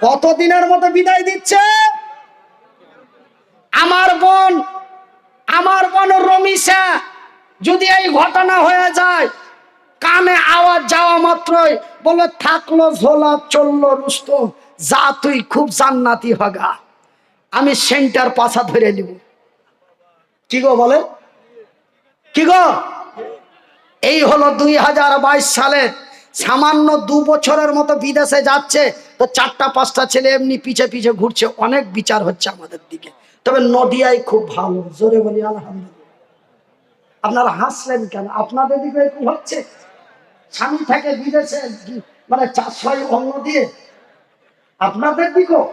কতদিনের মতো বিদায় দিচ্ছে? আমার বোন রমিসা, যদি এই ঘটনা হয়ে যায়, কানে আওয়াজ যাওয়া মাত্রই বলে থাকলো ঝোলা চললো রুস্তম, যা তুই খুব জান্নাতি হগা, আমি সেন্টার পাছা ধরে নিব। কি গো বলে, কি গো? এই হলো 2022 সালের, সামান্য 2 বছরের মতো বিদেশে যাচ্ছে তো 4টা-5টা ছেলে এমনি পিছে পিছে ঘুরছে, অনেক বিচার হচ্ছে আমাদের দিকে। তবে নদিয়ায় খুব ভালো, জোরে বলি আলহামদুলিল্লাহ। আপনারা হাসলেন কেন? আপনাদের দিকে এরকম হচ্ছে? স্বামী থেকে বিদেশে মানে 400 অন্য দিয়ে আপনাদের দিকেও?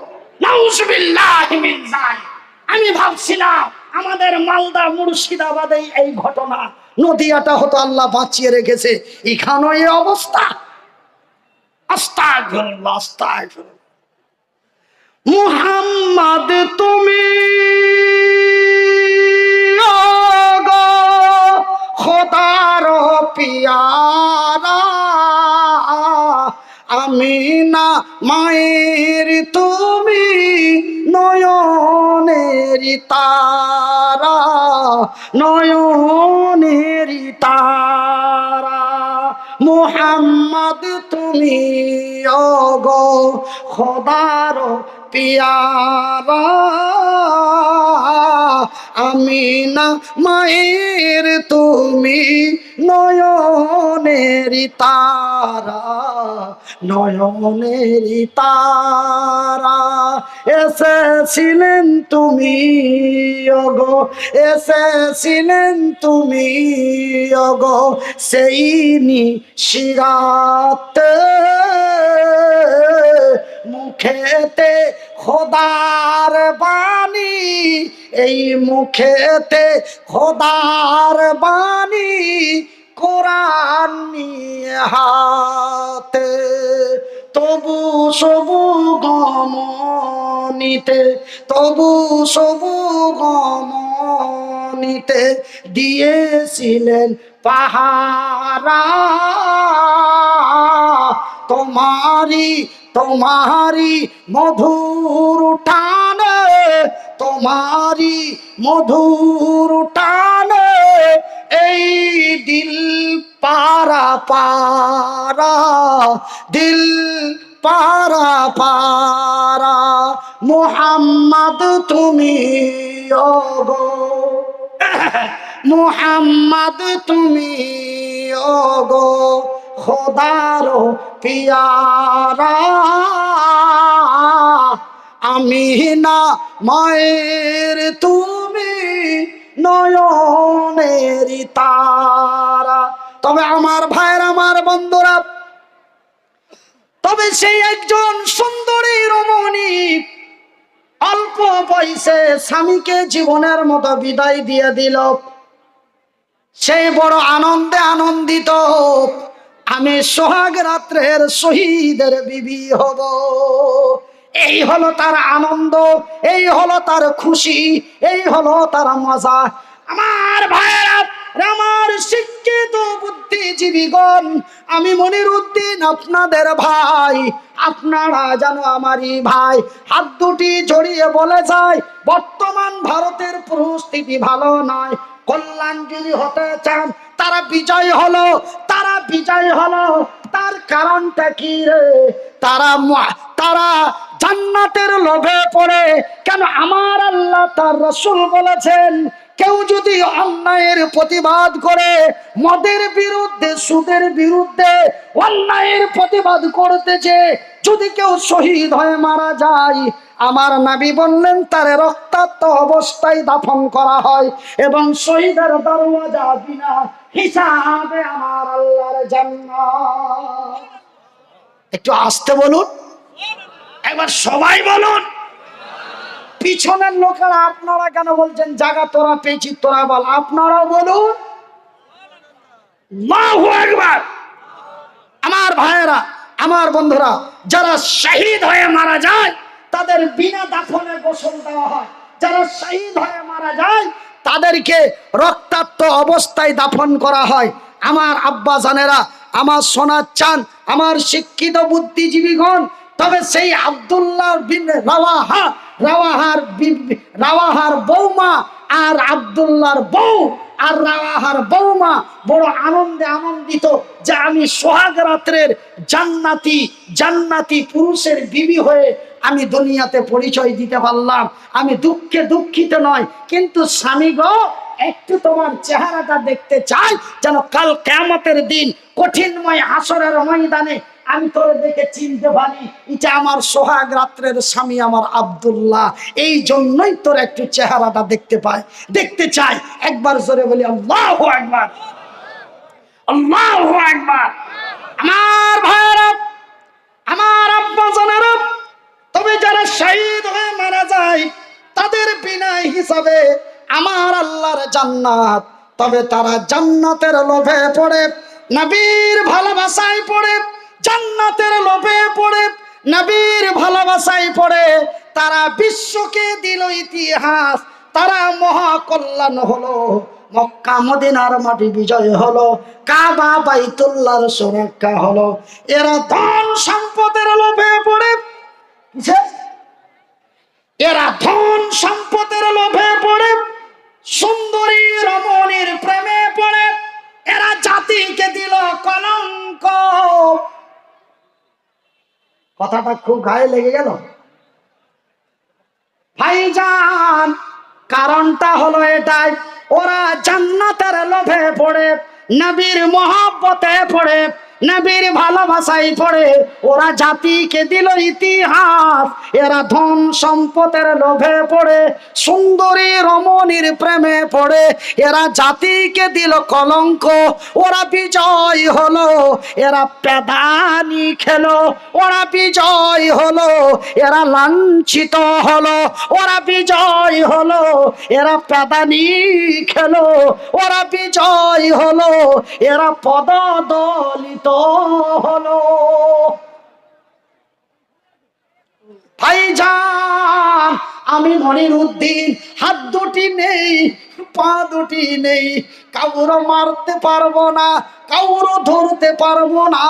নাউজুবিল্লাহি মিন যালিক। আমি ভাবছিলাম আমাদের মালদা মুর্শিদাবাদে এই ঘটনা, নদিয়াটা হতো আল্লাহ বাঁচিয়ে রেখেছে, এখানেও এই অবস্থা। আস্তাগফিরুল্লাহ, আস্তাগফিরুল্লাহ। মুহাম্মদ তুমি ওগো খোদার পিয়ারা, আমিনা মায়ের তুমি নয়নের তারা, নয়নের তারা। মুহাম্মদ তুমি ওগো খোদার পিয়ারা, আমিনা মায়ের তুমি নয়নের তারা, নয়নের তারা। এসেছিলেন তুমি ওগো, এসেছিলেন তুমি ওগো সেই নিশিরাতে, মুখেতে খোদার বাণী, এই মুখেতে খোদার বাণী, কোরআন নিয়ে হাতে। তবু সবু গমনিতে, তবু সবু গমনিতে দিয়েছিলেন পাহারা, তোমারি তোমারি মধুর টানে, তোমারি মধুর টানে এই দিল পারা পারা, দিল পারা পারা। মুহাম্মদ তুমি ওগো, মুহাম্মদ তুমি ওগো খোদার পিয়ারা, আমিনা মায়ের তুমি নয়নের তারা। তবে আমার ভাইয়ের, আমার বন্ধুরা, তবে সেই একজন সুন্দরী রমণী অল্প বয়সে স্বামীকে জীবনের মতো বিদায় দিয়ে দিল, সেই বড় আনন্দে আনন্দিত, আমি সোহাগ রাত্রের শহীদের বিবি হব। এই হলো তার আনন্দ, এই হলো তার খুশি, এই হলো তার মজা। আমার ভাইয়েরা, আমার শিক্ষিত বুদ্ধিজীবীগণ, আমি মনিরউদ্দিন আপনাদের ভাই, আপনারা জানো আমারই ভাই। হাত দুটি জড়িয়ে বলে যায়, বর্তমান ভারতের পরিস্থিতি ভালো নয়। কল্যাণ যদি হতে চান, তারা বিজয় হলো, তারা বিজয় হলো। তার কারণটা কি রে? তারা জান্নাতের লোভে পড়ে। কেন? আমার আল্লাহ তার রাসূল বলেছেন, কেউ যদি অন্যায়ের প্রতিবাদ করে, মদের বিরুদ্ধে, সুদের বিরুদ্ধে অন্যায়ের প্রতিবাদ করতেছে, যদি কেউ শহীদ হয়ে মারা যায়, আমার নবী বললেন তার রক্তাক্ত অবস্থায় দাফন করা হয় এবং শহীদের দরওয়াজা বিনা হিসাবে আমার আল্লাহর জান্নাত। একটু আস্তে বলুন, একবার সবাই বলুন। পিছনের লোকেরা আপনারা কেন বলছেন? জায়গা তোরা পেয়েছি, তোরা বল, আপনারাও বলুন আল্লাহু আকবার। আমার ভাইয়েরা, আমার বন্ধুরা, যারা শহীদ হয়ে মারা যায় তাদের বিনা দাফনে গোসল দেওয়া হয়। যারা শহীদ হয়ে মারা যায় তাদেরকে রক্তাক্ত অবস্থায় দাফন করা হয়। আমার আব্বা জানেরা, আমার সোনার চাঁদ, আমার শিক্ষিত বুদ্ধিজীবীগণ, তবে সেই আব্দুল্লাহ বিন রাওয়াহার বৌমা আর আব্দুল্লাহর বউ আর রাওয়াহার বৌমা বড় আনন্দে আনন্দিত যে আমি সোহাগ রাত্রের জান্নাতি পুরুষের বিবি হয়ে আমি দুনিয়াতে পরিচয় দিতে পারলাম। আমি দুঃখে দুঃখিত নয়, কিন্তু স্বামী গো, একটু তোমার চেহারাটা দেখতে চাই, যেন কাল কিয়ামতের দিন কঠিনময় হাসরের ময়দানে আমি তোরে দেখে চিনতে পারি এটা আমার সোহাগ রাত্রের স্বামী আমার আব্দুল্লাহ। এই জন্যই তোর একটু চেহারাটা দেখতে চাই। একবার জোরে বলি আল্লাহু আকবার, আল্লাহু আকবার। আমার ভাইরা, আমার আব্বা জানেরা, তবে যারা শহীদ হয়ে মারা যায় তাদের বিনয় হিসাবে আমার আল্লাহর জান্নাত। তবে তারা জান্নাতের লোভে পড়ে, নবীর ভালোবাসায় পড়ে, জান্নাতের লোভে পড়ে, নবীর ভালোবাসায় পড়ে তারা বিশ্বকে দিল ইতিহাস। তারা মহা কল্যাণ হলো, মক্কা মদিনার মাটি বিজয় হলো, কাবা বাইতুল্লাহর সুরক্ষা হলো। এরা ধন সম্পদের লোভে পড়ে, এরা ধন সম্পদের লোভে পড়ে, সুন্দরী রমণীর প্রেমে পড়ে, এরা জাতিকে দিল কলঙ্ক। কথাটা খুব গায়ে লেগে গেল ভাইজান। কারণটা হলো এটাই, ওরা জান্নাতের লোভে পড়ে, নবীর মহব্বতে পড়ে, নবীর ভালোবাসায় পড়ে ওরা জাতিকে দিল ইতিহাস। এরা ধন সম্পদের লোভে পড়ে, সুন্দরী রমণীর প্রেমে পড়ে, এরা জাতিকে দিল কলঙ্ক। ওরা বিজয় হলো, এরা পেদানি খেলো। ওরা বিজয় হলো, এরা লাঞ্ছিত হলো। ওরা বিজয় হলো, এরা পেদানি খেলো। ওরা বিজয় হলো, এরা পদদলিত হলো। ভাইজান, আমি মনিরউদ্দিন, হাত দুটি নেই, পা দুটি নেই, কাউরে মারতে পারবো না, কাউরে ধরতে পারবো না।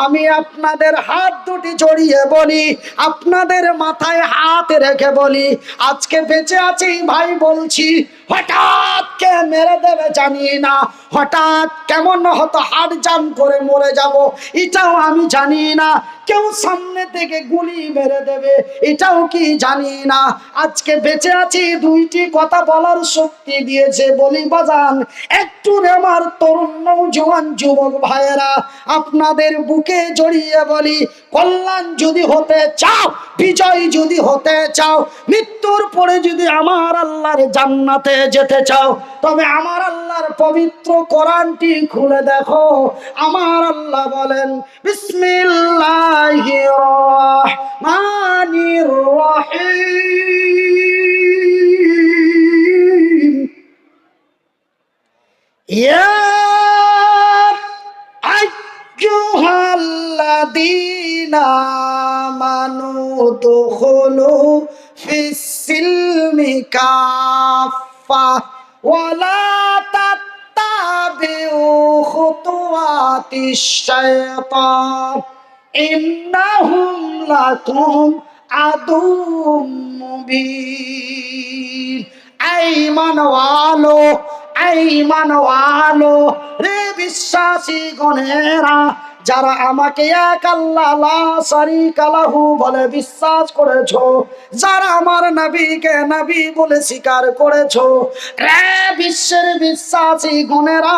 আমি আপনাদের হাত দুটি জড়িয়ে বলি, আপনাদের মাথায় হাত রেখে বলি, আজকে বেঁচে আছি ভাই বলছি, হঠাৎ কে মেরে দেবে জানি না, হঠাৎ কেমন হতো হার্ট জাম করে মরে যাব এটাও আমি জানি না, কেউ সামনে থেকে গুলি মেরে দেবে এটাও কি জানি না। আজকে বেঁচে আছি দুইটি কথা বলার শক্তি দিয়েছে বলি বাজান। একটু আমার তরুণ নওজোয়ান যুবক ভাইয়েরা, আপনাদের বুকে জড়িয়ে বলি, কল্যাণ যদি হতে চাও, বিজয় যদি হতে চাও, মৃত্যুর পরে যদি আমার আল্লাহর জান্নাতে যেতে চাও, তবে আমার আল্লাহর পবিত্র কোরআনটি খুলে দেখো। আমার আল্লাহ বলেন, বিসমিল্লাহির রহমানির রহিম, ইয়া আইয়ুহাল্লাযীনা আমানু দুখুলু ফিস-সিলমি কাফা ওয়ালা তাত্তাবিউ খুতুওয়াতিশ শাইতান ইন্নাহুম লাকুম আদুউম মুবিন। ঈমানওয়ালো রে বিশ্বাসী গণেরা, যারা আমাকে এক আল্লাহ লা শারীকা লাহু বলে বিশ্বাস করেছো, যারা আমার নবীকে নবী বলে স্বীকার করেছো, রে বিশ্বের বিশ্বাসী গণেরা,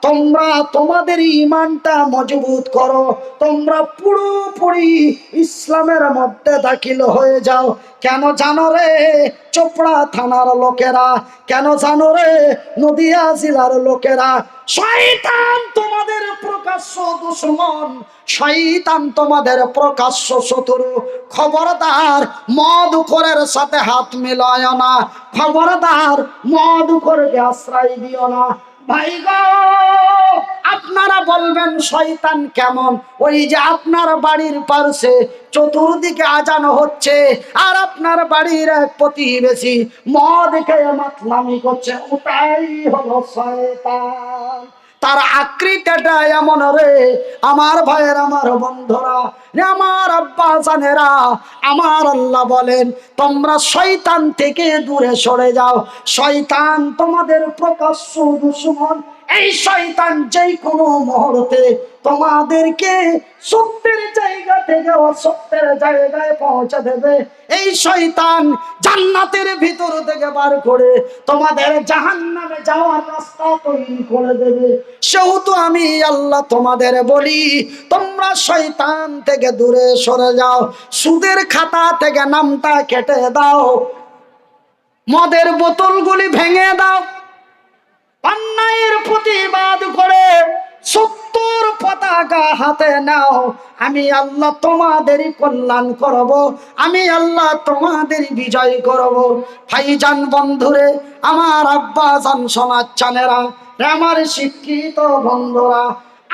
তোমরা তোমাদের ঈমানটা মজবুত করো, তোমরা পুরোপুরি ইসলামের মধ্যে দাখিল হয়ে যাও। কেন জানো রে চোপড়া থানার লোকেরা, কেন জানো রে নদিয়া জেলার লোকেরা, শয়তান তোমাদের প্রকাশ্য দুশমন, শয়তান তোমাদের প্রকাশ্য শত্রু। খবরদার মদখোরের সাথে হাত মিলায় না, খবরদার মদখোরকে আশ্রয় দিও না। ভাই গো, আপনারা বলবেন শয়তান কেমন? ওই যে আপনার বাড়ির পাশে চতুর্দিকে আজান হচ্ছে, আর আপনার বাড়ির এক প্রতিবেশী মদ খেয়ে মাতলামি করছে, ওটাই হলো শয়তান। তার আকৃতিটা এমন রে আমার ভাইয়ের, আমার বন্ধুরা, আমার আব্বা জানেরা, আমার আল্লাহ বলেন তোমরা শয়তান থেকে দূরে সরে যাও। শয়তান তোমাদের প্রকাশ্য দুশমন। এই শয়তান যেই কোনো মুহূর্তে তোমাদেরকে সত্যের জায়গা থেকে অসত্যের জায়গায় পৌঁছে দেবে। এই শয়তান জান্নাতের ভিতর থেকে বার করে তোমাদের জাহান্নামে যাওয়ার রাস্তা তৈরি করে দেবে। সেহেতু আমি আল্লাহ তোমাদের বলি তোমরা শয়তান থেকে দূরে সরে যাও। সুদের খাতা থেকে নামটা কেটে দাও, মদের বোতলগুলি ভেঙে দাও, অন্যায়ের প্রতিবাদ করে সত্যর পতাকা হাতে নাও। আমি আল্লাহ তোমাদেরই কল্যাণ করব, আমি আল্লাহ তোমাদের বিজয় করব। ভাইজান বন্ধুরে, আমার আব্বা জান সমাচানেরা, আমার শিক্ষিত বন্ধুরা,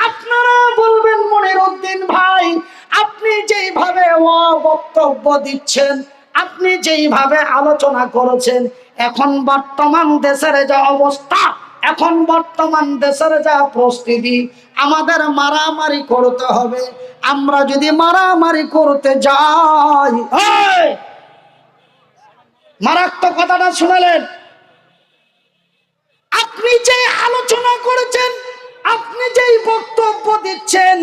আপনারা বলবেন মনিরউদ্দিন ভাই আপনি যেইভাবে বক্তব্য দিচ্ছেন, আপনি যেইভাবে আলোচনা করেছেন, এখন বর্তমান দেশের যে অবস্থা, এখন বর্তমান দেশের যা পরিস্থিতি, আমাদের মারামারি করতে হবে। আমরা যদি মারামারি করতে যাই, মারাত্মক কথাটা শুনলেন, আপনি যে আলোচনা করেছেন, আপনি যেই বক্তব্য দিচ্ছেন,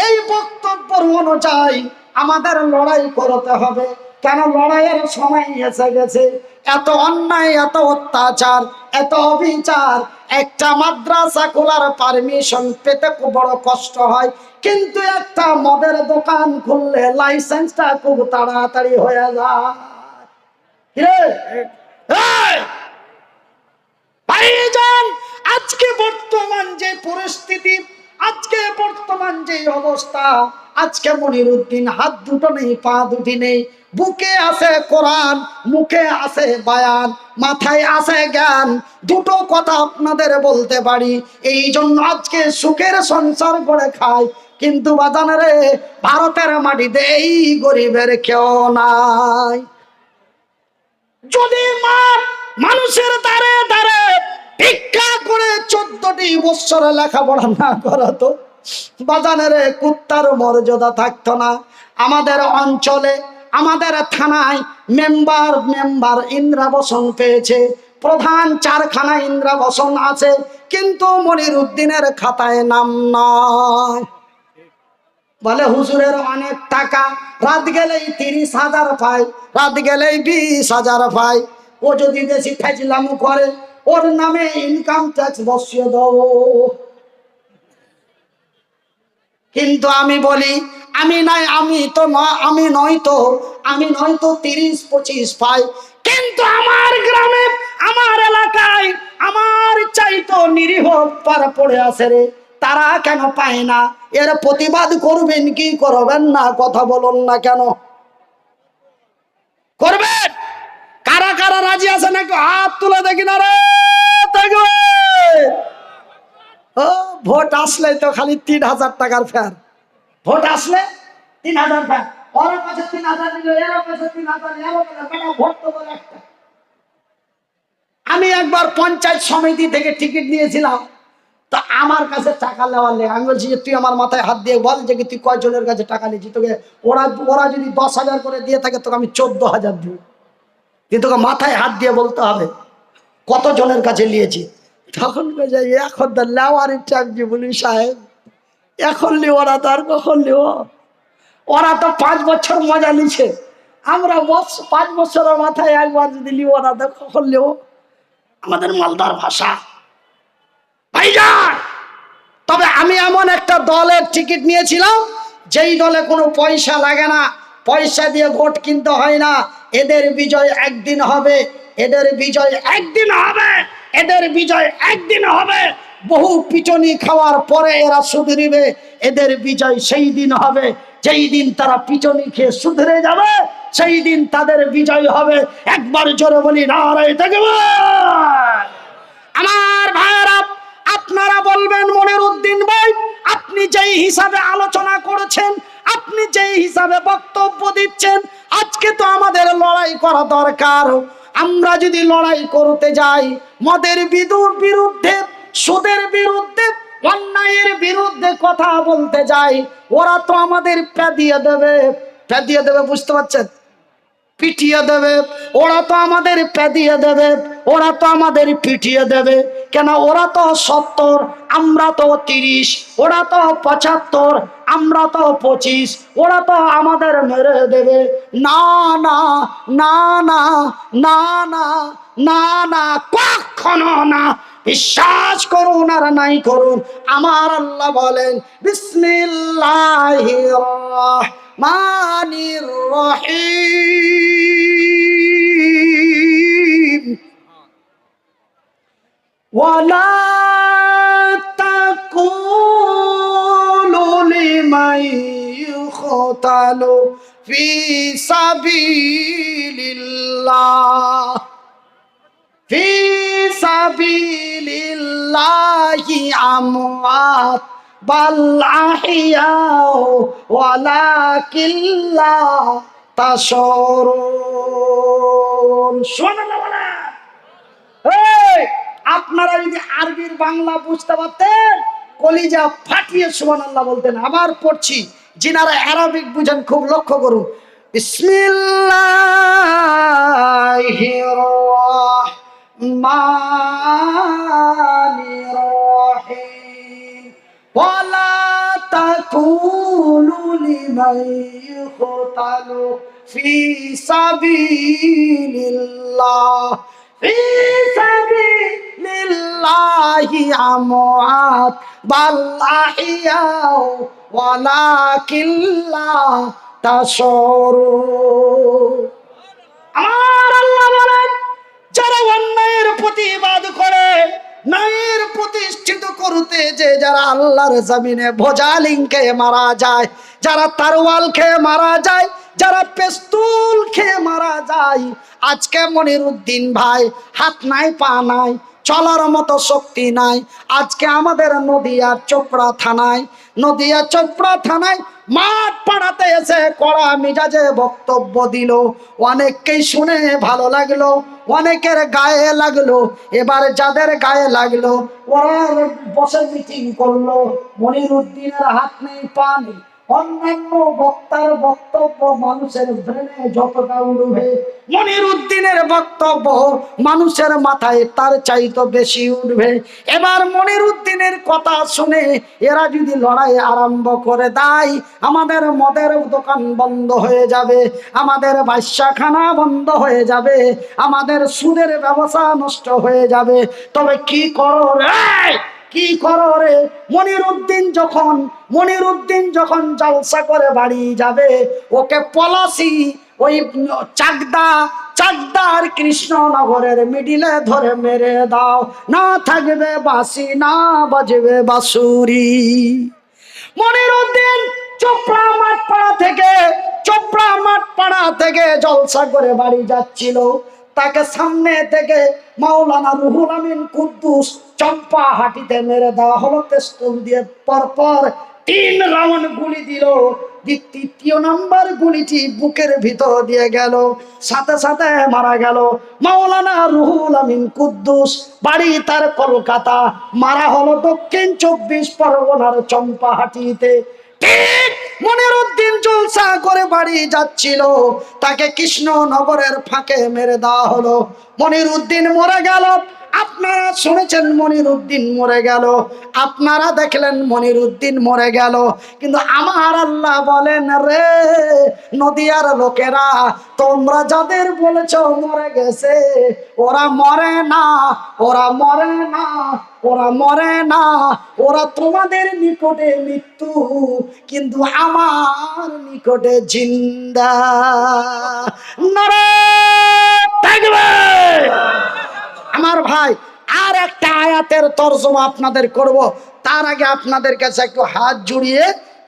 এই বক্তব্য অনুযায়ী আমাদের লড়াই করতে হবে। কেন লড়াইয়ের সময় এসে গেছে। এত অন্যায়, এত অত্যাচার, এত অবিচার। একটা মাদ্রাসা খোলার পারমিশন পেতে খুব বড় কষ্ট হয়, কিন্তু একটা মদের দোকান খুললে লাইসেন্সটা খুব তাড়াতাড়ি হয়ে যায়। ভাইজান, আজকে বর্তমান যে পরিস্থিতি, আজকে বর্তমান যে অবস্থা, আজকে মনিরউদ্দিন হাত দুটো নেই, পা দুটি নেই, বুকে আছে কোরআন, মুখে আছে বায়ান, মাথায় আছে জ্ঞান। দুটো কথা আপনাদের বলতে পারি, এই জন্য আজকে সুখের সংসার করে খায়। কিন্তু বাজানে ভারতের মাটিতে এই গরিবের কেউ নাই। যদি মানুষের দ্বারে দ্বারে ভিক্ষা করে 14টি বছর লেখাপড়া না করাতো, বাজানের কুত্তার মর্যাদা থাকতো না। আমাদের অঞ্চলে, আমাদের থানায় মেম্বার ইন্দ্রাবসন পেয়েছে, প্রধান 4খানা ইন্দ্রাবসন আছে, কিন্তু মনিরউদ্দিনের খাতায় নাম নয়। বলে হুজুরের অনেক টাকা, রাত গেলেই 30,000 পায়, রাত গেলেই 20,000 পায়। ও যদি বেশি ফাজলামো করে, ওর নামে ইনকাম ট্যাক্স বসিয়ে দাও। কিন্তু আমি বলি আমি নাই, আমি নয়তো 30-25 পাই। কিন্তু আমার গ্রামে, আমার এলাকায়, আমার চাইতো নিরীহ পার পড়ে আছে রে, তারা কেন পায় না? এর প্রতিবাদ করবেন কি করবেন না? কথা বলুন না কেন? করবেন? কারা কারা রাজি আছে নাকি হাত তুলে দেখি না রে। ভোট আসলে তো খালি 3,000 টাকার ফেয়ার। ভোট আসলে 3,000 ফেয়ার, ওর কাছে 3,000 নিল, এর কাছে 3,000, ভোট তো বলে একটা। আমি একবার পঞ্চায়েত সমিতি থেকে টিকিট নিয়েছিলাম, তো আমার কাছে টাকা নেওয়ার নেই। আমি বলছি যে তুই আমার মাথায় হাত দিয়ে বল যে তুই কয়জনের কাছে টাকা নিয়েছিস। তোকে ওরা যদি 10,000 করে দিয়ে থাকে, তোকে আমি 14,000 দিব। কিন্তু তোকে মাথায় হাত দিয়ে বলতে হবে কতজনের কাছে নিয়েছি। তখন এখন তো নেওয়ার ইচ্ছা বলি সাহেব, এখন লি ওরা তো আর কখন লিও? ওরা তো 5 বছর মজা নিচ্ছে, আমরা 5 বছরের মাথায় একবার যদি লিও, ওরা তো কখন লিও? আমাদের মালদার ভাষা। ভাইজান, তবে আমি এমন একটা দলের টিকিট নিয়েছিলাম, যেই দলে কোনো পয়সা লাগে না, পয়সা দিয়ে ভোট কিনতে হয় না। এদের বিজয় একদিন হবে, এদের বিজয় একদিন হবে, এদের বিজয় একদিন হবে। বহু পিটনি খাওয়ার পরে এরা সুধরিবে। এদের বিজয় সেই দিন হবে যেই দিন তারা পিটনি খেয়ে সুধরে যাবে, সেই দিন তাদের বিজয় হবে। একবার জোরে বলি নারায়ে তাকবীর। আমার ভাইরা, আপনারা বলবেন মনিরউদ্দিন ভাই আপনি যেই হিসাবে আলোচনা করেছেন, আপনি যেই হিসাবে বক্তব্য দিচ্ছেন, আজকে তো আমাদের লড়াই করা দরকার। আমরা যদি লড়াই করতে যাই মদের বিরুদ্ধে, সুদের বিরুদ্ধে, অন্যায়ের বিরুদ্ধে কথা বলতে যাই, ওরা তো আমাদের প্যাদিয়ে দেবে, বুঝতে পারছেন, পিটিয়ে দেবে। ওরা তো আমাদের পেদিয়ে দেবে, ওরা তো আমাদের পিটিয়ে দেবে। কেন? ওরা তো 70, আমরা তো 30, ওরা তো 75, আমরা তো 25, ওরা তো আমাদের মেরে দেবে। না না না না না না না না, কখনো না। বিশ্বাস করুন আর নাই করুন, আমার আল্লাহ বলেন বিসমিল্লাহির রহমানির রহিম, ওয়ালা তাকুলু লিমান ইউকতালু ফি সাবিলিল্লাহ, ফি সাবিলিল্লাহি আমওয়াত বাল আহইয়াউ ওয়ালাকিন লা তাশউরুন। সুবহানাল্লাহ বলেন। এই, আপনারা যদি আরবির বাংলা বুঝতে পারতেন, কলিজা ফাটিয়ে সুবহানাল্লাহ বলতেন। আবার পড়ছি, যিনারা আরবিক বুঝেন খুব লক্ষ্য করুন। বিসমিল্লাহির রহমানির রহিম, ওয়ালা তাকুলু লিমান ইউকতালু ফি সাবিলিল্লাহ, ফি সাবিলিল্লাহি আমওয়াত বাল আহইয়াউ ওয়ালাকিন লা তাশউরুন। আমার আল্লাহ বলেন, যারা অন্যায়ের প্রতিবাদ করে, ন্যায়ের প্রতিষ্ঠিত করতে যে যারা আল্লাহর জমিনে ভোজালিং খেয়ে মারা যায়, যারা তারওয়াল খেয়ে মারা যায়, যারা পেস্তুল খেয়ে মারা যায়, আজকে মনিরুদ্দিন ভাই হাত নাই পা নাই, চলার মতো শক্তি নাই। আজকে আমাদের নদিয়া চোপড়া থানায় মাঠ পাড়াতে এসে কড়া মিজাজে বক্তব্য দিল। অনেককেই শুনে ভালো লাগলো, অনেকের গায়ে লাগলো। এবার যাদের গায়ে লাগলো, ওরা বসে মিটিং করলো। মনিরুদ্দিনের হাত নেই পা নেই, অন্যান্য বক্তার বক্তব্য মানুষের ব্রেনে যতটা উঠবে, মনিরুদ্দিনের বক্তব্য মানুষের মাথায় তার চাইতে বেশি উঠবে। এবার মনিরুদ্দিনের কথা শুনে এরা যদি লড়াই আরম্ভ করে দেয়, আমাদের মদের দোকান বন্ধ হয়ে যাবে, আমাদের বাদশাখানা বন্ধ হয়ে যাবে, আমাদের সুদের ব্যবসা নষ্ট হয়ে যাবে। তবে কি করো রে, কি করো রে? মনিরুদ্দিন যখন জলসা করে বাড়ি যাবে, ওকে পলাশি ওই চাকদার কৃষ্ণনগরের মিডিলে ধরে মেরে দাও, না থাকবে বাঁশি, না বাজবে বাঁশুরি। মনিরুদ্দিন চোপড়া মাঠ পাড়া থেকে জলসা করে বাড়ি যাচ্ছিল। তাকে সামনে থেকে মাওলানা রুহুল আমিন কুদ্দুস চম্পা হাটিতে মেরে দেওয়া হলো পেস্তুল দিয়ে। পরপর 3 রাউন্ড গুলি দিল। তৃতীয় নাম্বার গুলিটি বুকের ভিতর দিয়ে গেল, সাথে সাথে মারা গেল মাওলানা রুহুল আমিন কুদ্দুস। বাড়ি তার কলকাতা, মারা হলো দক্ষিণ 24 পরগনার চম্পাহাটিতে। ঠিক মনিরুদ্দিন জলসা করে বাড়ি যাচ্ছিল, তাকে কৃষ্ণনগরের ফাঁকে মেরে দেওয়া হলো। মনিরুদ্দিন মরে গেল। আপনারা শুনেছেন মনিরুদ্দিন মরে গেল, আপনারা দেখলেন মনিরুদ্দিন মরে গেল, কিন্তু আমার আল্লাহ বলেন, রে নদিয়ার লোকেরা, তোমরা যাদের বলেছ মরে গেছে, ওরা মরে না, ওরা মরে না, ওরা মরে না। ওরা তোমাদের নিকটে মৃত্যু, কিন্তু আমার নিকটে জিন্দা। নারায়ে তাকবীর। আমার ভাই, আর একটা আয়াতের তরজমা আপনাদের করব, তার আগে আপনাদের কাছে একটু হাত জুড়িয়ে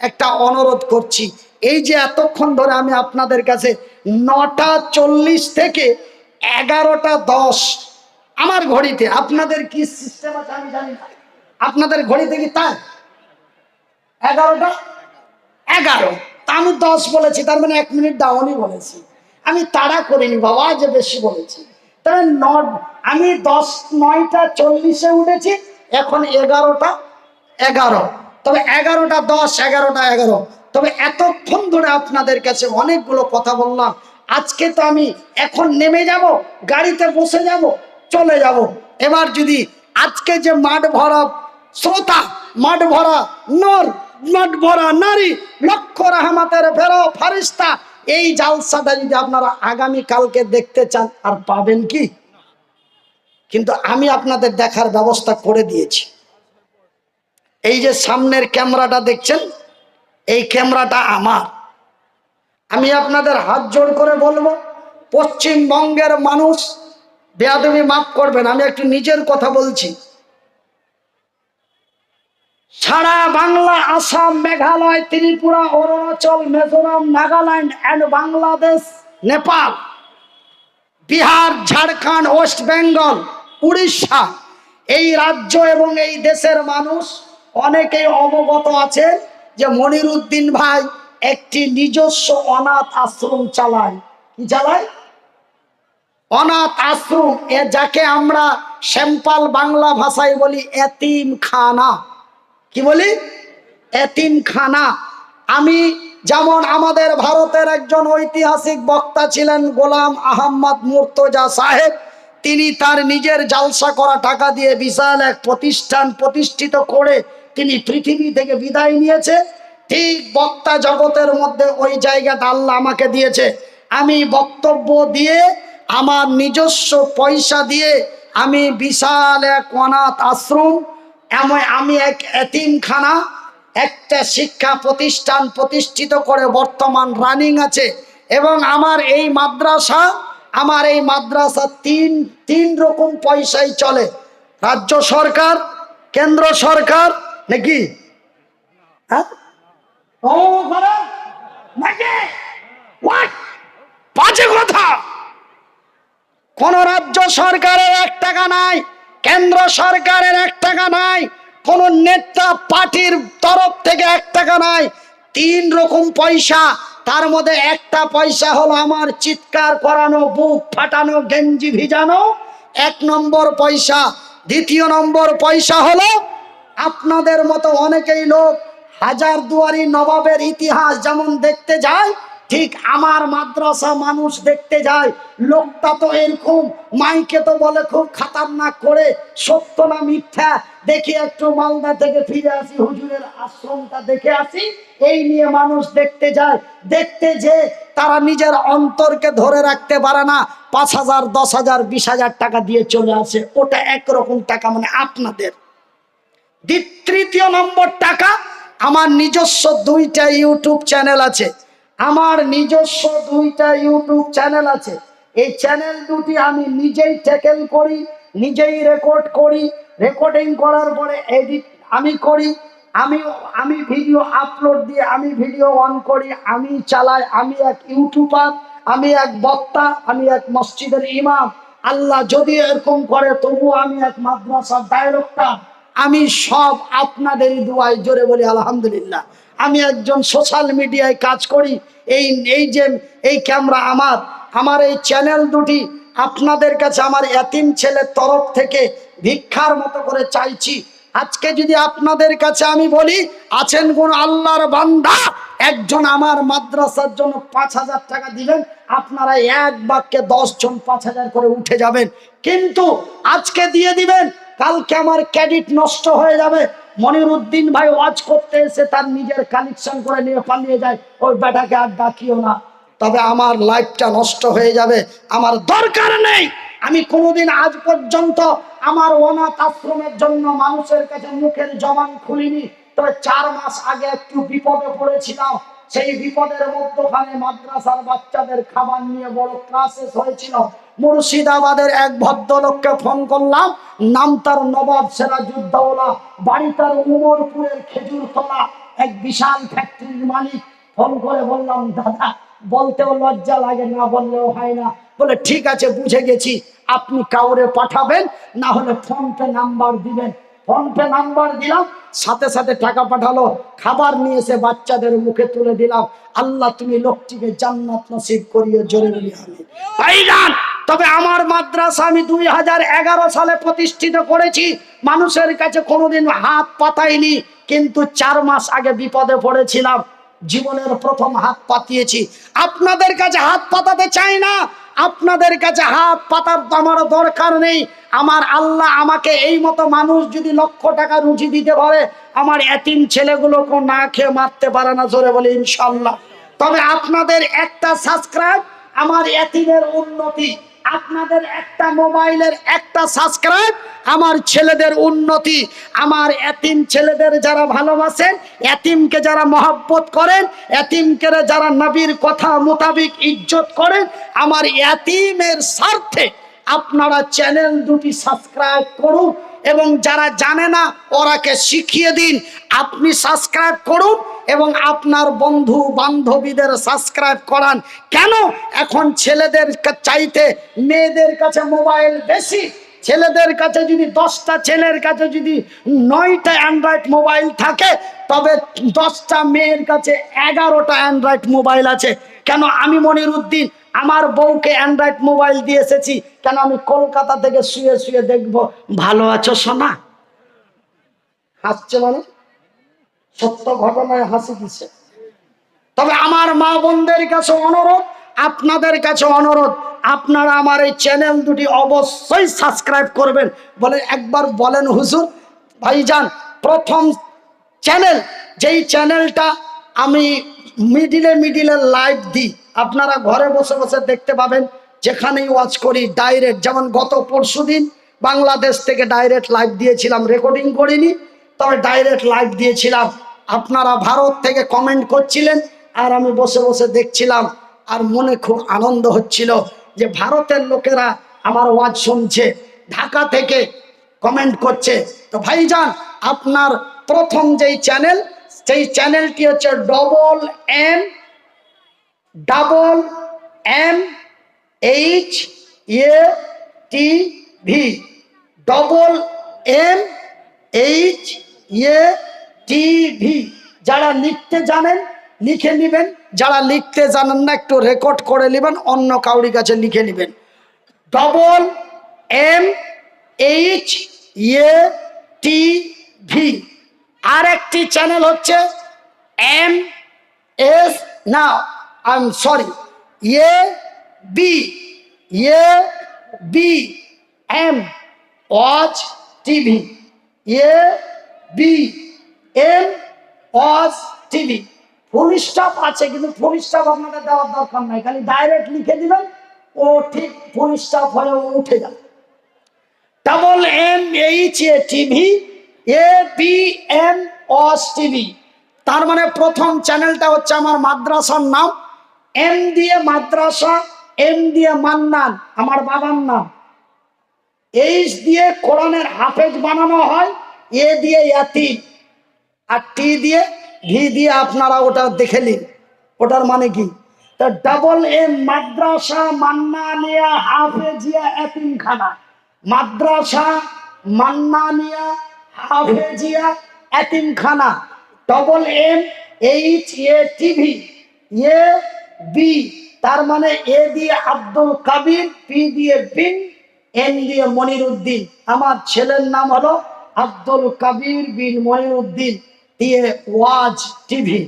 একটা অনুরোধ করছি। এই যে এতক্ষণ ধরে আমি আপনাদের কাছে 9:40 থেকে 11:10 আমার ঘড়িতে, আপনাদের কি সিস্টেম আছে আমি জানি না, আপনাদের ঘড়িতে কি তাই 11:11, তা আমি 10 বলেছি, তার মানে 1 মিনিট ডাউনই বলেছি। আমি তাড়া করিনি বাবা যে বেশি বলেছি। তবে আমি 9:40 উঠেছি, এখন 11:11 11। তবে 11টা 10, 11টা 11। তবে এতক্ষণ ধরে আপনাদের কাছে অনেকগুলো কথা বললাম। আজকে তো আমি এখন নেমে যাব, গাড়িতে বসে যাব, চলে যাব। এবার যদি আজকে যে মাঠ ভরা শ্রোতা, মাঠ ভরা নর, মাঠ ভরা নারী, লক্ষ রহমতের ফেরো ফারিস্তা, এই জালসাটা যদি আপনারা আগামী কালকে দেখতে চান, আর পাবেন কি? কিন্তু আমি আপনাদের দেখার ব্যবস্থা করে দিয়েছি। এই যে সামনের ক্যামেরাটা দেখছেন, এই ক্যামেরাটা আমার। আমি আপনাদের হাত জোড় করে বলবো, পশ্চিমবঙ্গের মানুষ, বেয়াদবি মাফ করবেন, আমি একটু নিজের কথা বলছি। সারা বাংলা, আসাম, মেঘালয়, ত্রিপুরা, অরুণাচল, মিজোরাম, নাগাল্যান্ড অ্যান্ড বাংলাদেশ, নেপাল, বিহার, ঝাড়খণ্ড, ওয়েস্ট বেঙ্গল, উড়িষ্যা, এই রাজ্য এবং এই দেশের মানুষ অনেকেই অবগত আছে যে মনিরুদ্দিন ভাই একটি নিজস্ব অনাথ আশ্রম চালায়। কি চালায়? অনাথ আশ্রম, যাকে আমরা সিম্পল বাংলা ভাষায় বলি এতিমখানা। কি বলি? এতিমখানা। আমি যেমন, আমাদের ভারতের একজন ঐতিহাসিক বক্তা ছিলেন গোলাম আহমদ মুর্তজা সাহেব, তিনি তার নিজের জালসা করা টাকা দিয়ে বিশাল এক প্রতিষ্ঠান প্রতিষ্ঠিত করে তিনি পৃথিবী থেকে বিদায় নিয়েছে। ঠিক বক্তা জগতের মধ্যে ওই জায়গাটা আল্লাহ আমাকে দিয়েছে। আমি বক্তব্য দিয়ে, আমার নিজস্ব পয়সা দিয়ে আমি বিশাল এক অনাথ আশ্রম, আমি এক এতিমখানা, একটা শিক্ষা প্রতিষ্ঠান প্রতিষ্ঠিত করে বর্তমান রানিং আছে। এবং আমার এই মাদ্রাসা তিন রকম পয়সায় চলে। রাজ্য সরকার, কেন্দ্র সরকার, নাকি? হ্যাঁ, বাজে কথা। কোন রাজ্য সরকারের 1 টাকা নাই, কেন্দ্র সরকারের 1 টাকা নাই, কোন নেতা পার্টির তরফ থেকে 1 টাকা নাই। 3 রকম পয়সা। তার মধ্যে একটা পয়সা হলো আমার চিৎকার করানো, বুক ফাটানো, গেঞ্জি ভিজানো, 1 নম্বর পয়সা। দ্বিতীয় নম্বর পয়সা হলো আপনাদের মতো অনেকেই লোক হাজারদুয়ারি নবাবের ইতিহাস যেমন দেখতে যায়, ঠিক আমার মাদ্রাসা মানুষ দেখতে যায়। লোকটা তো এরকম, মাইকে তো বলে খুব খাতারনাক করে, সত্য না মিথ্যা দেখি একটু মালদা থেকে ফিরে আসি, হুজুরের আশ্রমটা দেখে আসি, এই নিয়ে মানুষ দেখতে যায়। দেখতে যে তারা নিজের অন্তরকে ধরে রাখতে পারে না, 5,000, 10,000, 20,000 টাকা দিয়ে চলে আসে। ওটা একরকম টাকা, মানে আপনাদের। তৃতীয় নম্বর টাকা, আমার নিজস্ব 2টা ইউটিউব চ্যানেল আছে। আমার নিজস্ব 2টা ইউটিউব চ্যানেল আছে। এই চ্যানেল দুটি আমি নিজেই ট্যাকেল করি, নিজেই রেকর্ড করি। রেকর্ডিং করার পরে এডিট আমি করি। আমি ভিডিও আপলোড দিয়ে আমি ভিডিও অন করি, আমি চালাই। আমি এক ইউটিউবার, আমি এক বক্তা, আমি এক মসজিদের ইমাম। আল্লাহ যদি এরকম করে, তবু আমি এক মাদ্রাসার ডাইরেক্টর। আমি সব আপনাদেরই দোয়ায়, জোরে বলি আলহামদুলিল্লাহ। আমি একজন সোশ্যাল মিডিয়ায় কাজ করি। এই ক্যামেরা আমার এই চ্যানেল দুটি আপনাদের কাছে আমার এতিম ছেলের তরফ থেকে ভিক্ষার মতো করে চাইছি। আজকে যদি আপনাদের কাছে আমি বলি, আছেন কোন আল্লাহর বান্দা, একজন আমার মাদ্রাসার জন্য 5,000 টাকা দিবেন, আপনারা এক বাক্যে 10 জন 5,000 করে উঠে যাবেন। কিন্তু আজকে দিয়ে দিবেন, কালকে আমার ক্রেডিট নষ্ট হয়ে যাবে। মনিরুদ্দিন ভাই ওয়াজ করতে এসে তার নিজের কালেকশন করে নিয়ে পালিয়ে যায়, ওই বেটাকে আর ডাকিও না, তবে আমার লাইফটা নষ্ট হয়ে যাবে। আমার দরকার নেই। আমি কোনোদিন আজ পর্যন্ত আমার অনাথ আশ্রমের জন্য মানুষের কাছে মুখের জবান খুলিনি। তবে 4 মাস আগে একটু বিপদে পড়েছিলাম। সেই বিপদের মধ্যখানে মাদ্রাসার বাচ্চাদের খাবার নিয়ে বড় ক্রাইসিস হয়েছিল। মুর্শিদাবাদের এক ভদ্রলোককে ফোন করলাম, নাম তার নবাব সিরাজউদ্দৌলা, বাড়ি তার উমরপুরের খেজুরতলা, এক বিশাল ফ্যাক্টরির মালিক। ফোন করে বললাম, দাদা, বলতেও লজ্জা লাগে, না বললেও হয় না। বলে ঠিক আছে, বুঝে গেছি, আপনি কাউরে পাঠাবেন, না হলে ফোনপে নাম্বার দিবেন। ফোনপে নাম্বার দিলাম, সাথে সাথে টাকা পাঠালো। খাবার নিয়ে এসে বাচ্চাদের মুখে তুলে দিলাম। আল্লাহ তুমি লোকটিকে জান্নাত নসিব করিও, জোরে বলি আমিন। ভাইজান, তবে আমার মাদ্রাসা আমি 2011 সালে প্রতিষ্ঠিত করেছি, মানুষের কাছে কোনোদিন হাত পাতাইনি, কিন্তু 4 মাস আগে বিপদে পড়েছিলাম, জীবনের প্রথম হাত পাতিয়েছি। আপনাদের কাছে হাত পাতাতে চাই না, আপনাদের কাছে হাত পাতার তো আমার দরকার নেই। আমার আল্লাহ আমাকে এই মতো মানুষ যদি লক্ষ টাকা রুজি দিতে পারে, আমার এতিম ছেলেগুলোকে না খেয়ে মারতে পারে না, জোরে বলি ইনশাল্লাহ। তবে আপনাদের একটা সাবস্ক্রাইব আমার এতিমের উন্নতি, আপনাদের একটা মোবাইলের একটা সাবস্ক্রাইব আমার ছেলেদের উন্নতি। আমার এতিম ছেলেদের যারা ভালোবাসেন, এতিমকে যারা মহব্বত করেন, এতিমকে যারা নবীর কথা মোতাবিক ইজ্জত করেন, আমার এতিমের স্বার্থে আপনারা চ্যানেল দুটি সাবস্ক্রাইব করুন, এবং যারা জানে না ওরাকে শিখিয়ে দিন। আপনি সাবস্ক্রাইব করুন এবং আপনার বন্ধু বান্ধবীদের সাবস্ক্রাইব করান। কেন? এখন ছেলেদের চাইতে মেয়েদের কাছে মোবাইল বেশি। ছেলেদের কাছে যদি 10টা ছেলের কাছে যদি 9টা অ্যান্ড্রয়েড মোবাইল থাকে, তবে 10টা মেয়ের কাছে 11টা অ্যান্ড্রয়েড মোবাইল আছে। কেন? আমি মনিরউদ্দিন আমার বউকে অ্যান্ড্রয়েড মোবাইল দিয়ে এসেছি, কেন? আমি কলকাতা থেকে শুয়ে শুয়ে দেখব, ভালো আছো সোনা? হাসছে মানে সত্য ঘটনায় হাসি দিচ্ছে। তবে আমার মা বোনদের কাছে অনুরোধ, আপনাদের কাছে অনুরোধ, আপনারা আমার এই চ্যানেল দুটি অবশ্যই সাবস্ক্রাইব করবেন। বলে একবার বলেন হুজুর। ভাইজান, প্রথম চ্যানেল, যেই চ্যানেলটা আমি মিডিলে লাইভ দিই, আপনারা ঘরে বসে বসে দেখতে পাবেন, যেখানেই ওয়াচ করি ডাইরেক্ট। যেমন গত পরশুদিন বাংলাদেশ থেকে ডাইরেক্ট লাইভ দিয়েছিলাম, রেকর্ডিং করিনি, তবে ডাইরেক্ট লাইভ দিয়েছিলাম। আপনারা ভারত থেকে কমেন্ট করছিলেন আর আমি বসে বসে দেখছিলাম, আর মনে খুব আনন্দ হচ্ছিল যে ভারতের লোকেরা আমার ওয়াজ শুনছে, ঢাকা থেকে কমেন্ট করছে। তো ভাইজান, আপনার প্রথম যেই চ্যানেল, সেই চ্যানেলটি হচ্ছে MMHATV, MMHATV। যারা লিখতে জানেন লিখে নেবেন, যারা লিখতে জানেন না একটু রেকর্ড করে নেবেন, অন্য কাউরি কাছে লিখে নেবেন। MMHATV। আর একটি চ্যানেল হচ্ছে ABM watch TV, ABM watch TV. Full stop আছে, কিন্তু ফুল স্টপ আপনাদের দেওয়ার দরকার নাই, খালি ডাইরেক্ট লিখে দিবেন, ও ঠিক ফুল স্টপ হয়ে উঠে যাবে। MMHATV, ABM watch TV. তার মানে প্রথম চ্যানেলটা হচ্ছে আমার মাদ্রাসার নাম, এম দিয়ে মাদ্রাসা, এম দিয়ে মান্নান আমার বাবার নাম, এইচ দিয়ে কোরআনের হাফেজ বানানো হয়, এ দিয়ে ইয়াতিম, আর টি দিয়ে ভি দিয়ে আপনারা ওটা দেখে নিন ওটার মানে কি। তা MMM মাদ্রাসা মান্নানিয়া হাফেজিয়া এতিমখানা, মাদ্রাসা মান্নানিয়া হাফেজিয়া এতিমখানা। MMHATV, AB, তার মানে এ দিয়ে আব্দুল কাবির, পি দিয়ে বিন, এন দিয়ে মনিরউদ্দিন। আমার ছেলের নাম হলো আব্দুল কাবির বিন মনিরউদ্দিন, দিয়ে ওয়াজ টিভি।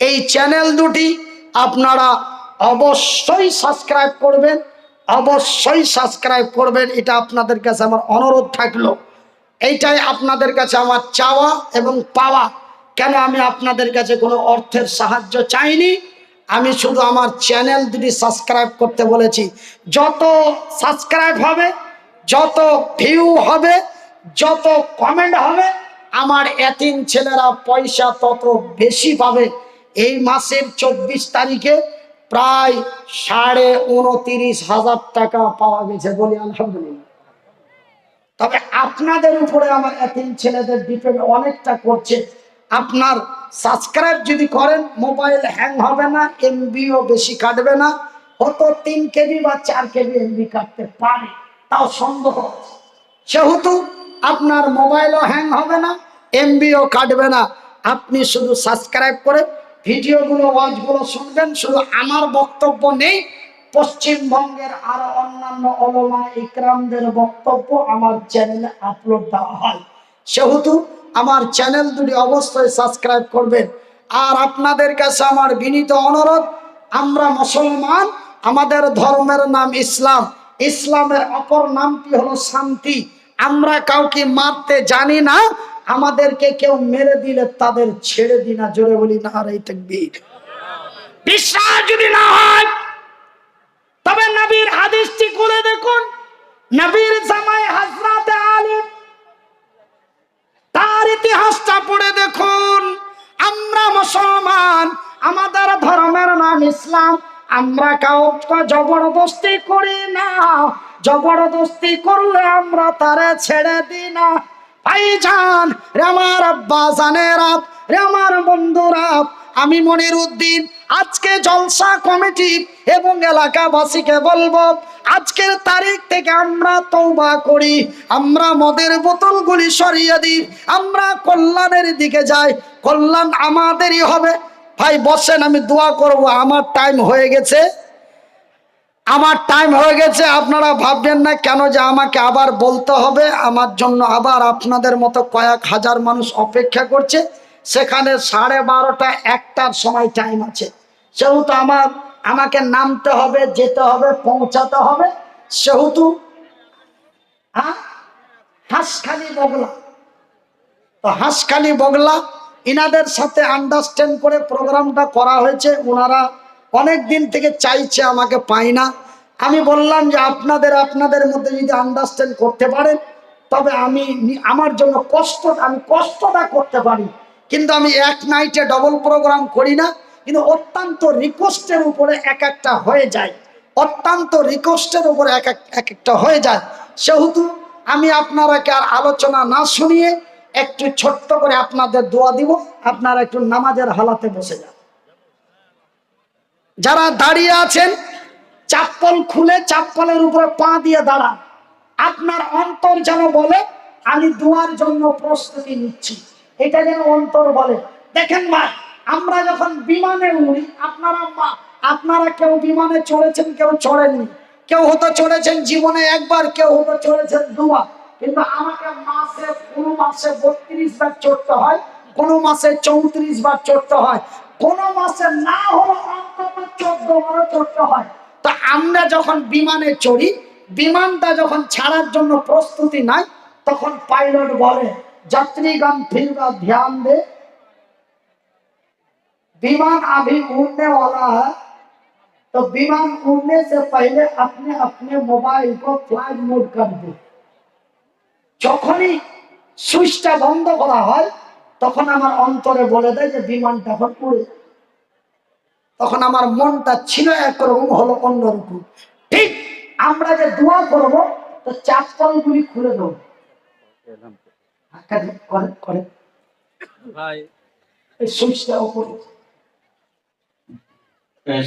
এই চ্যানেল দুটি আপনারা অবশ্যই সাবস্ক্রাইব করবেন, অবশ্যই সাবস্ক্রাইব করবেন, এটা আপনাদের কাছে আমার অনুরোধ থাকলো। এইটাই আপনাদের কাছে আমার চাওয়া এবং পাওয়া। কেন? আমি আপনাদের কাছে কোনো অর্থের সাহায্য চাইনি, আমি শুধু আমার চ্যানেল দুটি সাবস্ক্রাইব করতে বলেছি। যত সাবস্ক্রাইব হবে, যত ভিউ হবে, যত কমেন্ট হবে, আমার এতিম ছেলেরা পয়সা তত বেশি পাবে। এই মাসের 24 তারিখে প্রায় 29,500 টাকা পাওয়া গেছে, বলি আলহামদুলিল্লাহ। তবে আপনাদের উপরে আমার এতিম ছেলেদের ডিপেন্ড অনেকটা করছে। আপনার সাবস্ক্রাইব যদি করেন, মোবাইল হ্যাং হবে না, এমবিও বেশি কাটবে না, হয়তো 3 KB বা 4 KB এমবি কাটতে পারে, তাও সন্দেহ। সেহেতু আপনার মোবাইলও হ্যাং হবে না, এমবিও কাটবে না। আপনি শুধু সাবস্ক্রাইব করে ভিডিওগুলো ওয়াজগুলো শুনবেন, শুধু আমার বক্তব্য নেই, পশ্চিমবঙ্গের আরো অন্যান্য ওলামা ইকরামদের বক্তব্য আমার চ্যানেলে আপলোড দেওয়া হয়। সেহেতু আমার চ্যানেল দুটি অবশ্যই সাবস্ক্রাইব করবেন। আর আপনাদের কাছে আমার বিনীত অনুরোধ, আমরা মুসলমান, আমাদের ধর্মের নাম ইসলাম, ইসলামের অপর নামটি হলো শান্তি। আমরা কাউকে মারতে জানি না, আমাদেরকে কেউ মেরে দিলে তাদের ছেড়ে দিই না। জোরে বলি নারে তাকবীর। বিশ্বাস যদি না হয় তবে নবীর হাদিসটি খুলে দেখুন। নবীর জামাই হযরত আলী, তার ইতিহাসটা পড়ে দেখুন। আমরা মুসলমান, আমাদের ধর্মের নাম ইসলাম, আমরা কাউকে জবরদস্তি করি না। জবরদস্তি করলে আমরা তারে ছেড়ে দিই না। ভাইজান রে, আমার আব্বা জানেরা, রে আমার বন্ধুরা, আমি মনিরউদ্দিন আজকে জলসা কমিটি এবং এলাকাবাসীকে বলবো, আজকের তারিখ থেকে আমরা তওবা করি, আমরা মদের বোতলগুলি সরিয়ে দিই, আমরা কল্যাণের দিকে যাই, কল্যাণ আমাদেরই হবে। ভাই বসেন, আমি দোয়া করব। আমার টাইম হয়ে গেছে, আমার টাইম হয়ে গেছে। আপনারা ভাববেন না কেন যে আমাকে আবার বলতে হবে। আমার জন্য আবার আপনাদের মতো কয়েক হাজার মানুষ অপেক্ষা করছে, সেখানে 12:30 1টার সময় টাইম আছে। সেহেতু আমাকে নামতে হবে, যেতে হবে, পৌঁছাতে হবে। সেহেতু হাঁসখালি বগলা, তো হাঁসখালি বগলা ইনাদের সাথে আন্ডারস্ট্যান্ড করে প্রোগ্রামটা করা হয়েছে। ওনারা অনেক দিন থেকে চাইছে, আমাকে পাই না। আমি বললাম যে আপনাদের মধ্যে যদি আন্ডারস্ট্যান্ড করতে পারেন তবে আমার জন্য আমি কষ্টটা করতে পারি, কিন্তু আমি এক নাইটে ডবল প্রোগ্রাম করি না। কিন্তু অত্যন্ত রিকোয়েস্টের উপরে এক একটা হয়ে যায়, অত্যন্ত রিকোয়েস্টের উপরে এক একটা হয়ে যায়। সেহেতু আমি আপনারাকে আর আলোচনা না শুনিয়ে একটু ছোট্ট করে আপনাদের দোয়া দিব। আপনারা একটু নামাজের হালাতে বসে যান। যারা দাঁড়িয়ে আছেন, চাপ্পল খুলে চাপ্পলের উপরে পা দিয়ে দাঁড়ান। আপনার অন্তর যেন বলে আমি দোয়ার জন্য প্রস্তুতি নিচ্ছি, এটা যেন অন্তর বলে। দেখেন ভাই, আমরা যখন বিমানে উড়ি, আপনারা কেউ বিমানে চড়েছেন, কেউ চড়েননি, কেউ হয়তো চড়েছেন জীবনে একবার, কেউ হয়তো চড়েছেন দুবার। কিন্তু আমাকে কোনো মাসে 32 বার চড়তে হয়, কোনো মাসে 34 বার চড়তে হয়, কোনো মাসে না হলো অন্তত 14 বারও চড়তে হয়। তা আমরা যখন বিমানে চড়ি, বিমানটা যখন ছাড়ার জন্য প্রস্তুতি নাই, তখন পাইলট বলে যাত্রীগণ फिर ध्यान दे, विमान अभी उड़ने वाला है, तो विमान उड़ने से पहले अपने अपने मोबाइल को फ्लाइट मोड कर दो। যখনই সুইচটা বন্ধ করা হয় তখন আমার অন্তরে বলে দেয় যে বিমানটা এখন উড়ে। তখন আমার মনটা ছিল একরকম, হলো অন্যরকম। ঠিক আমরা যে দোয়া করবো, তো চাপ্পলগুলি খুলে দেবো।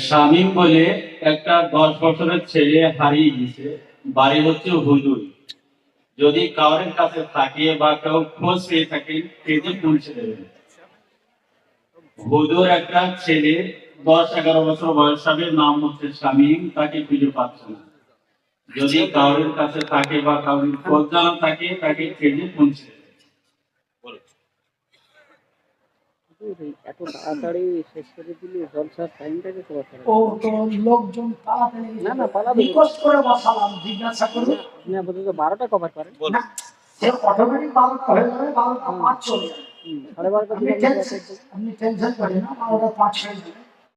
শামীম বলে একটা 10 বছরের ছেলে হারিয়ে গেছে, বাড়ি হচ্ছে হুজুর। যদি কারোর কাছে থাকে বা কেউ খোঁজ পেয়ে থাকেন, পেজে পৌঁছে দেবেন। হুজুর একটা ছেলে 10-11 বছর বয়স হবে, নাম হচ্ছে শামীম, তাকে খুঁজে পাচ্ছে না। যদি কারোর কাছে থাকে বা কারোর খোঁজ জানা থাকে, তাকে পেজে পৌঁছে দেবেন। এত তাড়াতাড়ি শেষ করে দিলি, জলসার টাইমটাকে তো ও তো লোকজন পালাতে না না পালাবে, রিকোয়েস্ট করে বসালাম, জিজ্ঞাসা করবে আপনি আপাতত 12টা কভার করেন না, সে অটোমেটিক 12টা হয়ে যাবে, 12টা 5 চলে যাবে। 12:30 আপনি টেনশন করেন না, 12টা 5 হয়ে যাবে।